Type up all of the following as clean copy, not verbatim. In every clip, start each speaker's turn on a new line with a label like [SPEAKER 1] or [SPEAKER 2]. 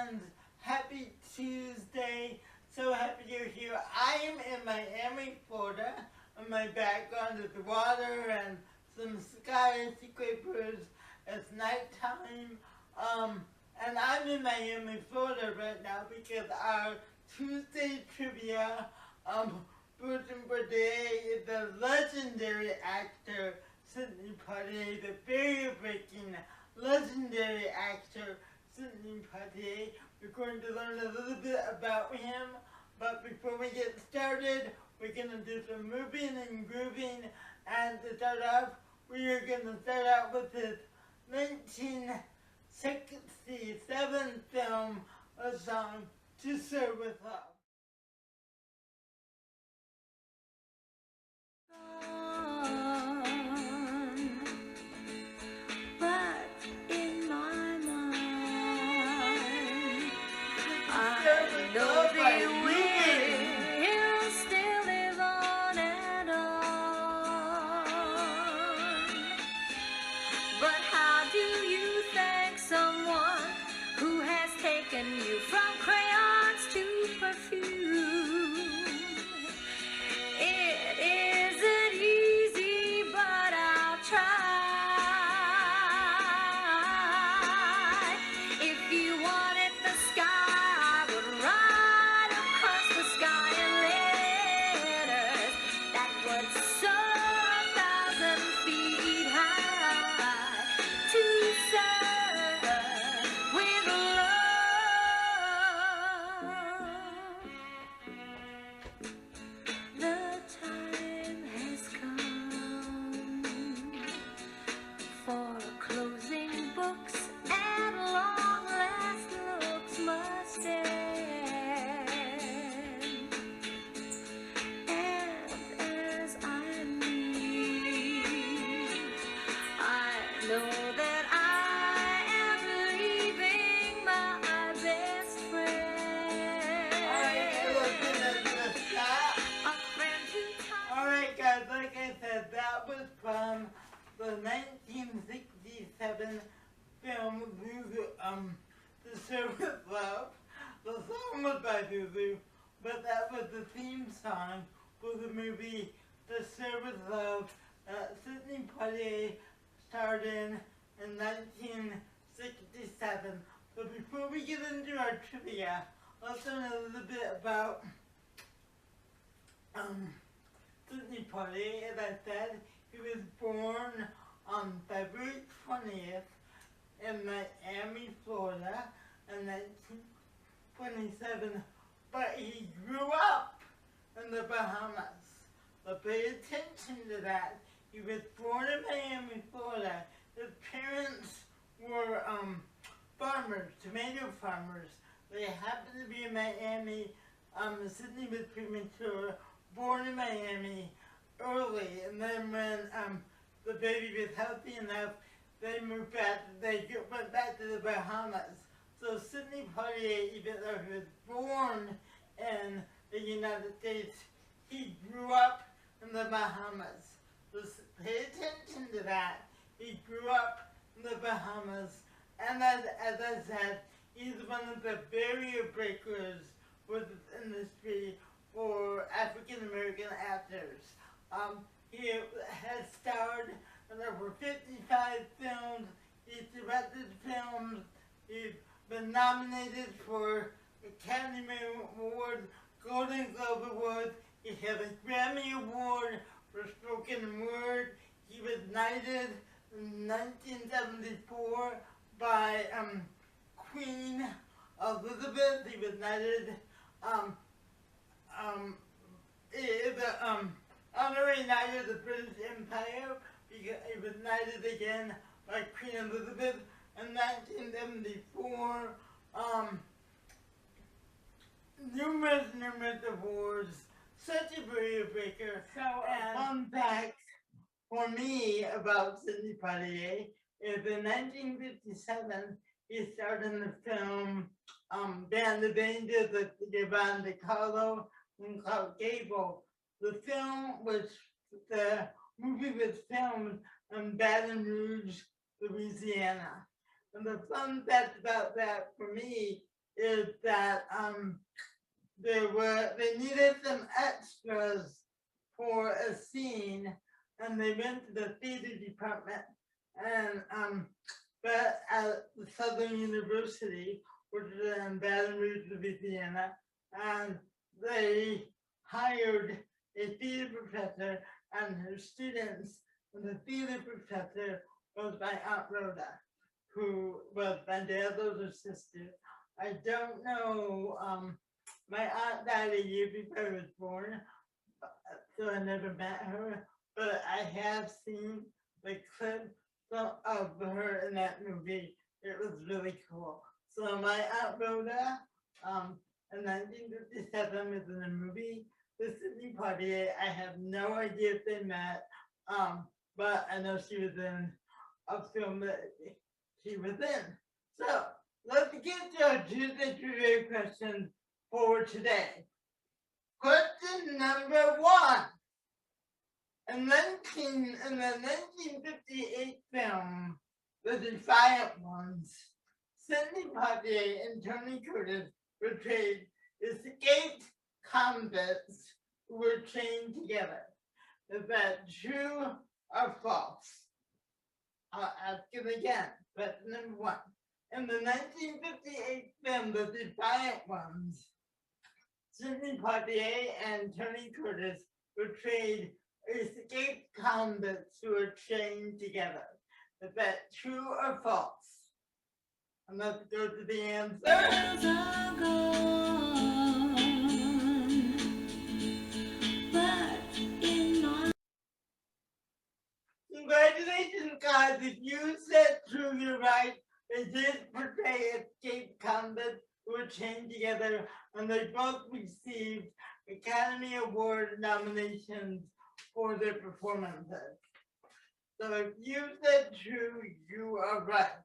[SPEAKER 1] friends. Happy Tuesday. So happy you're here. I am in Miami, Florida. And my background is water and some skyscrapers. It's nighttime. And I'm in Miami, Florida right now because our Tuesday trivia person for today is the legendary actor Sidney Poitier, the barrier-breaking legendary actor Sidney Poitier. We're going to learn a little bit about him, but before we get started, we're going to do some moving and grooving, and to start off, we are going to start out with his 1967 film, a song, To Serve With Love.
[SPEAKER 2] But in my mind, I know the will still live on and on. But how do you thank someone who has taken you from crayons to perfume? It isn't easy, but I'll try. If you wanted the sky, I would ride across the sky in letters that would soar 1,000 feet high to serve with love. The time has come for closing books, and long last looks must end. And as I leave, I know that I am leaving my best friend. A friend who taught
[SPEAKER 1] Alright guys, like I said, that was from the 1967 film Zulu, To Serve With Love. The song was by Zulu, but that was the theme song for the movie To Serve With Love that Sidney Poitier starred in 1967. So before we get into our trivia, let's learn a little bit about Sidney Poitier. As I said, he was born on February 20th in Miami, Florida in 1927, but he grew up in the Bahamas. But pay attention to that. He was born in Miami, Florida. His parents were farmers, tomato farmers. They happened to be in Miami. Sidney was premature, born in Miami early, and then when the baby was healthy enough, they moved back. They went back to the Bahamas. So Sidney Poitier, even though he was born in the United States, he grew up in the Bahamas. So pay attention to that. He grew up in the Bahamas, and as I said, he's one of the barrier breakers for this industry for African American actors. He has starred in over 55 films. He's directed films. He's been nominated for Academy Award, Golden Globe Award. He has a Grammy Award for spoken word. He was knighted in 1974 by Queen Elizabeth. He was knighted honorary knight of the British Empire, because he was knighted again by Queen Elizabeth in 1974. Numerous awards. Such a barrier breaker. So, fun fact for me about Sidney Poitier is in 1957 he starred in the film Band of Angels with Yvonne DiCarlo and Clark Gable. The movie was filmed in Baton Rouge, Louisiana. And the fun fact about that for me is that they needed some extras for a scene, and they went to the theater department, and but at the Southern University, which is in Baton Rouge, Louisiana, and they hired a theater professor and her students, and the theater professor was my Aunt Rhoda, who was my dad's older sister. I don't know, my aunt died a year before I was born, so I never met her, but I have seen the clip of her in that movie. It was really cool. So my Aunt Rhoda, in 1957 was in the movie. The Sidney Poitier, I have no idea if they met, but I know she was in a film that she was in. So let's get to our Tuesday trivia question for today. Question number 1. In the 1958 film, The Defiant Ones, Sidney Poitier and Tony Curtis portrayed escaped convicts who were chained together. Is that true or false? I'll ask it again. Question number 1. In the 1958 film, The Defiant Ones, Sidney Poitier and Tony Curtis portrayed escaped convicts who were chained together. Is that true or false? And let's go to the answer.
[SPEAKER 2] Days are gone, but in my
[SPEAKER 1] Congratulations, guys. If you said true, you're right. They did portray escaped convicts who were chained together, and they both received Academy Award nominations for their performances. So if you said true, you are right.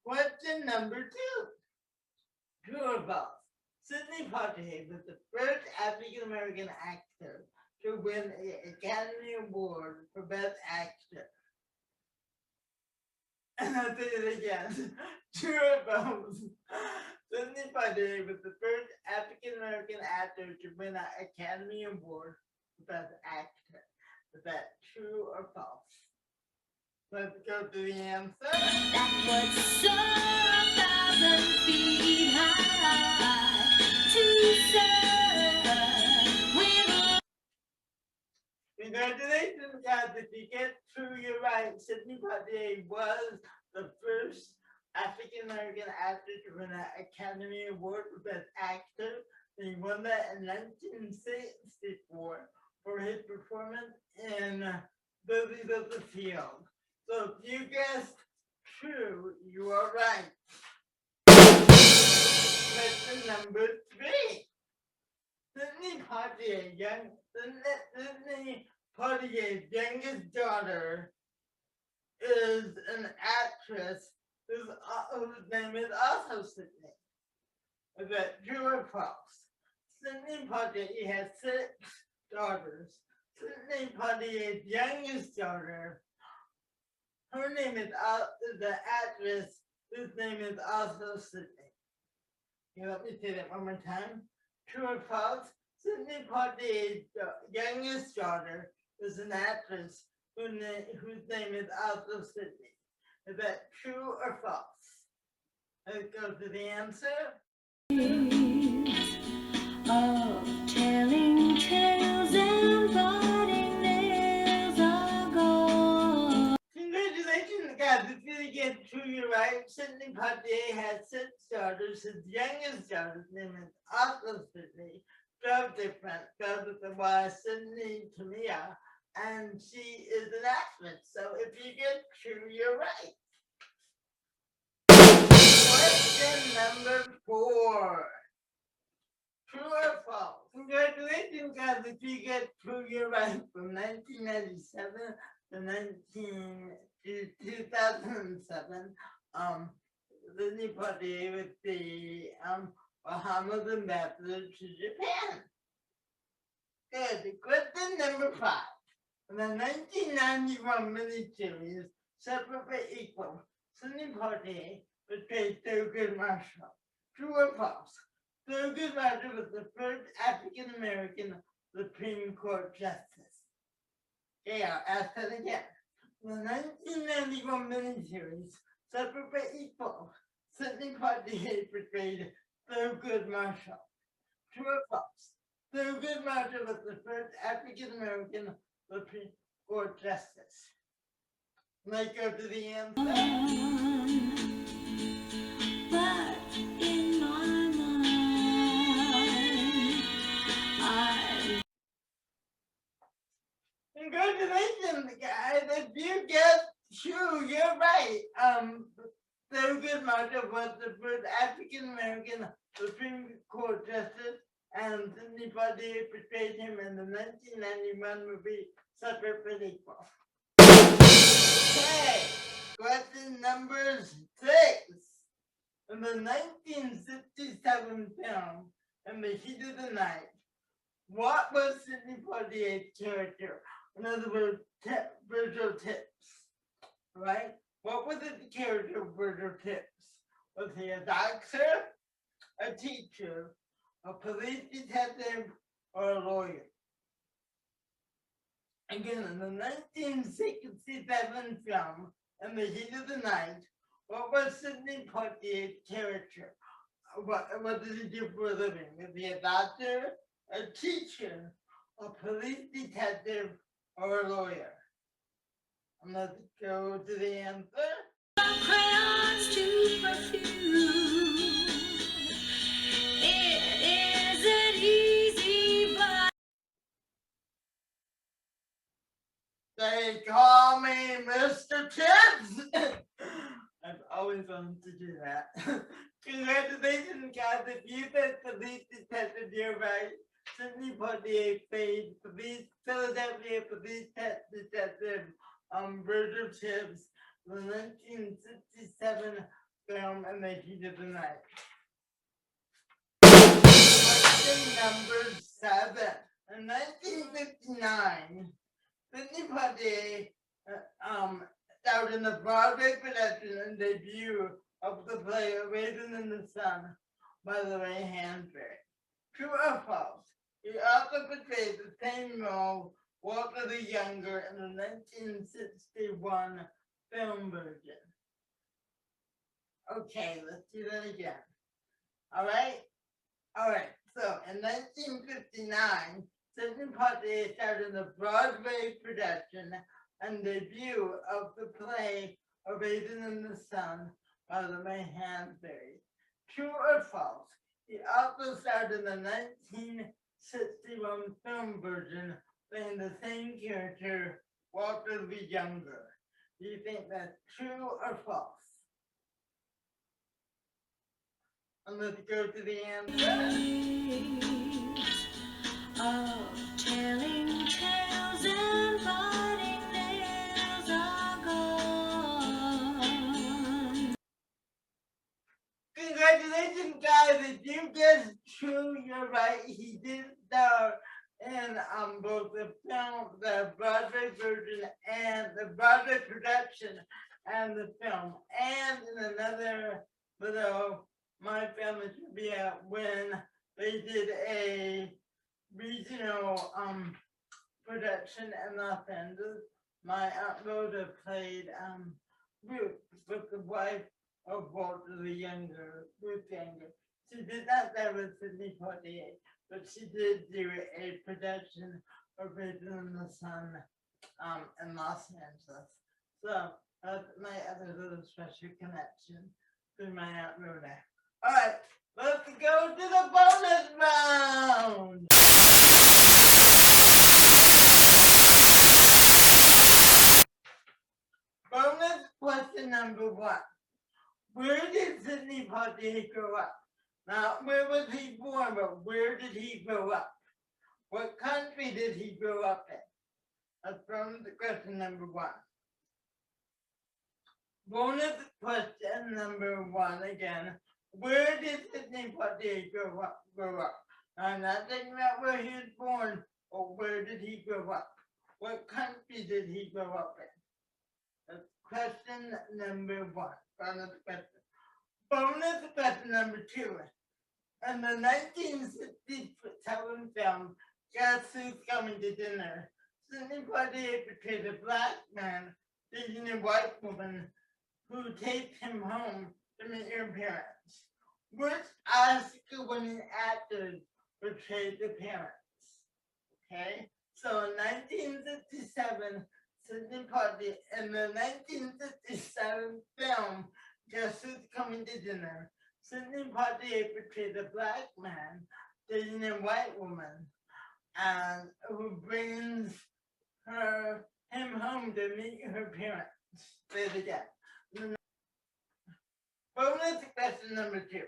[SPEAKER 1] Question number 2. True or false? Sidney Poitier was the first African American actor to win an Academy Award for Best Actor. And I'll say it again. True or false? Sidney Poitier was the first African American actor to win an Academy Award for Best Actor. Is that true or false? Let's go to the answer.
[SPEAKER 2] that would soar 1,000 feet high to serve with
[SPEAKER 1] Congratulations, guys. If you get true, you're right. Sidney Poitier was the first African American actor to win an Academy Award for Best Actor. He won that in 1964 for his performance in Lilies of the Field. So if you guessed true, you are right. Question number 3. Sidney Poitier's youngest daughter is an actress whose name is also Sidney. Is that true or false? Sidney Poitier has 6 daughters. Sidney Poitier's youngest daughter, her name is the actress whose name is also Sidney. Okay, let me say that one more time. True or false? Sidney Poitier's youngest daughter is an actress whose name is also Sidney. Is that true or false? Let's go to the answer.
[SPEAKER 2] of telling tales and biting nails are gone.
[SPEAKER 1] Congratulations, guys. If you get true, you're right. Sidney Poitier has 6 daughters. His youngest daughter's name is also Sidney. Spelled different, spelled with the Y, Sidney Tamia, and she is an actress. So if you get true, you're right. Question number 4. True or false? Congratulations, guys. If you get true, you're right. From 1997 to 2007, Sidney Poitier was the Bahamas ambassador to Japan. Good. Question number 5. In the 1991 miniseries, Separate but Equal, Sidney Poitier betrayed Thurgood Marshall. True or false? Thurgood Marshall was the first African American Supreme Court justice. Okay, I'll ask that again. The 1991 miniseries, Separate but Equal, Sidney Poitier portrayed Thurgood Marshall. True or false? Thurgood Marshall was the first African American Supreme Court justice. Let's go to the answer.
[SPEAKER 2] But in my mind, I
[SPEAKER 1] Congratulations, guys! If you get true, you're right. Thurgood Marshall was the first African American Supreme Court justice, and Sidney Poitier portrayed him in the 1991 movie Separate but Equal. Okay, question number 6. In the 1967 film In the Heat of the Night, what was Sidney Poitier's character? In other words, Virgil Tips, right? What was the character of Virgil Tips? Was he a doctor, a teacher, a police detective, or a lawyer? Again, in the 1967 film In the Heat of the Night, what was Sidney Poitier's character? What did he do for a living? Was he a doctor, a teacher, a police detective, or a lawyer? I'm going to go to the answer.
[SPEAKER 2] crayons to perfume. It isn't easy, but
[SPEAKER 1] They call me Mr. Tips. I've always wanted to do that. Congratulations, guys. If you said police detective, you're right. Sidney Poitier played Philadelphia police detective Virgil Tips, the 1967 film In the Heat of the Night. Question number 7. In 1959, Sidney Poitier starred in the Broadway production and debut of the play A Raisin in the Sun by Lorraine Hansberry. True or false? He also portrayed the same role, Walter the Younger, in the 1961 film version. Okay, let's do that again. Alright, so in 1959, Sidney Poitier starred in the Broadway production and debut of the play A Raisin in the Sun by Lorraine Hansberry. True or false? He also starred in the 1961 film version, playing the same character, Walter the Younger. Do you think that's true or false? And let's go to the answer.
[SPEAKER 2] of telling tales and biting nails are gone.
[SPEAKER 1] Congratulations, guys! If you guessed true, you're right. He did star in both the film, the Broadway version, and the Broadway production, and the film, and in another little My Family Trivia when they did a regional production in Los Angeles. My Aunt Rhoda played Ruth, with the wife of Walter the Younger, Ruth Younger. She did not star with Sidney Poitier, but she did do a production of Raisin in the Sun in Los Angeles. So that's my other little special connection through my Aunt Rhoda. Alright, let's go to the bonus round! Bonus question number 1. Where did Sidney Poitier grow up? Not where was he born, but where did he grow up? What country did he grow up in? That's from the question number 1. Bonus question number 1 again. Where did Sidney Poitier grow up? I'm not thinking about where he was born, or where did he grow up? What country did he grow up in? That's question number 1. Bonus question. Bonus question number 2. In the 1967 film Guess Who's Coming to Dinner, Sidney Poitier portrayed a black man dating a white woman who takes him home to meet her parents. Which Oscar-winning actors portrayed the parents? Okay, so in 1967, Sidney Poitier, in the 1967 film Guess Who's Coming to Dinner, Sidney Poitier portrayed a black man dating a white woman and who brings him home to meet her parents. Say it again. Bonus question number 2.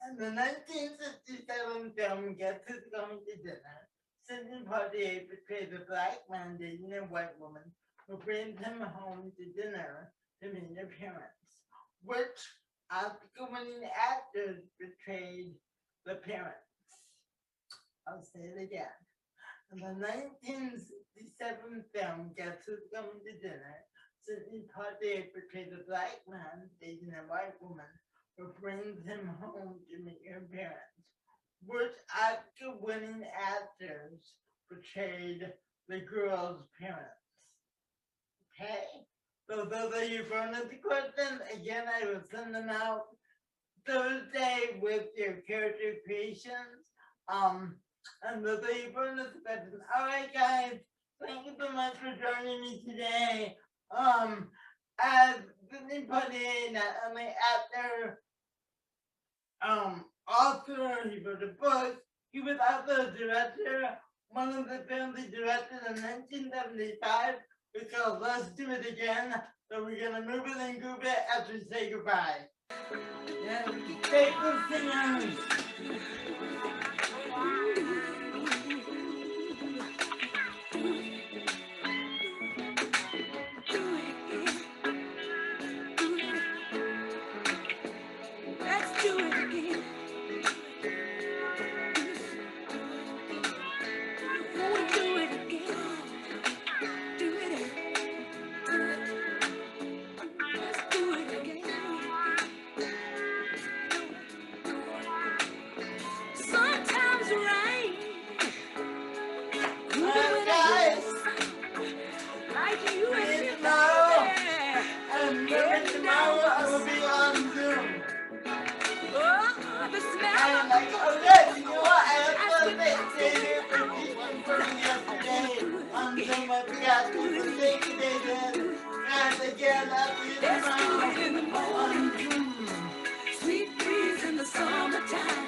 [SPEAKER 1] In the 1967 film Guess Who's Coming to Dinner, Sidney Poitier portrayed a black man dating a white woman who brings him home to dinner to meet their parents. Which Oscar-winning actors portrayed the parents? I'll say it again. In the 1967 film Guess Who's Coming to Dinner, Sidney Poitier portrayed a black man dating a white woman who brings him home to meet her parents. Which Oscar-winning actors portrayed the girl's parents? Okay, so those are your bonus questions. Again, I will send them out Thursday with your character creations. And those are your bonus questions. All right, guys, thank you so much for joining me today. As Sidney Poitier, not only actor, author, he wrote a book, he was also a director. One of the films he directed in 1975 was called Let's Do It Again. So we're gonna move it and groove it as we say goodbye. Yeah, faithful singers.
[SPEAKER 2] Let's do it again. Wanna do it again. Do it. Let's do it again. Sometimes rain.
[SPEAKER 1] Guys,
[SPEAKER 2] Like you
[SPEAKER 1] see you
[SPEAKER 2] and
[SPEAKER 1] tomorrow.
[SPEAKER 2] me.
[SPEAKER 1] And maybe tomorrow I will be on Zoom.
[SPEAKER 2] Oh, the smell
[SPEAKER 1] I'm
[SPEAKER 2] of
[SPEAKER 1] like, okay, you know what? I have to say here for teaching for me yesterday on Zoom. I forgot to say today then. And again, I'll see you
[SPEAKER 2] Let's do
[SPEAKER 1] tomorrow
[SPEAKER 2] it in the
[SPEAKER 1] on
[SPEAKER 2] morning.
[SPEAKER 1] Zoom.
[SPEAKER 2] Sweet breeze in the summertime.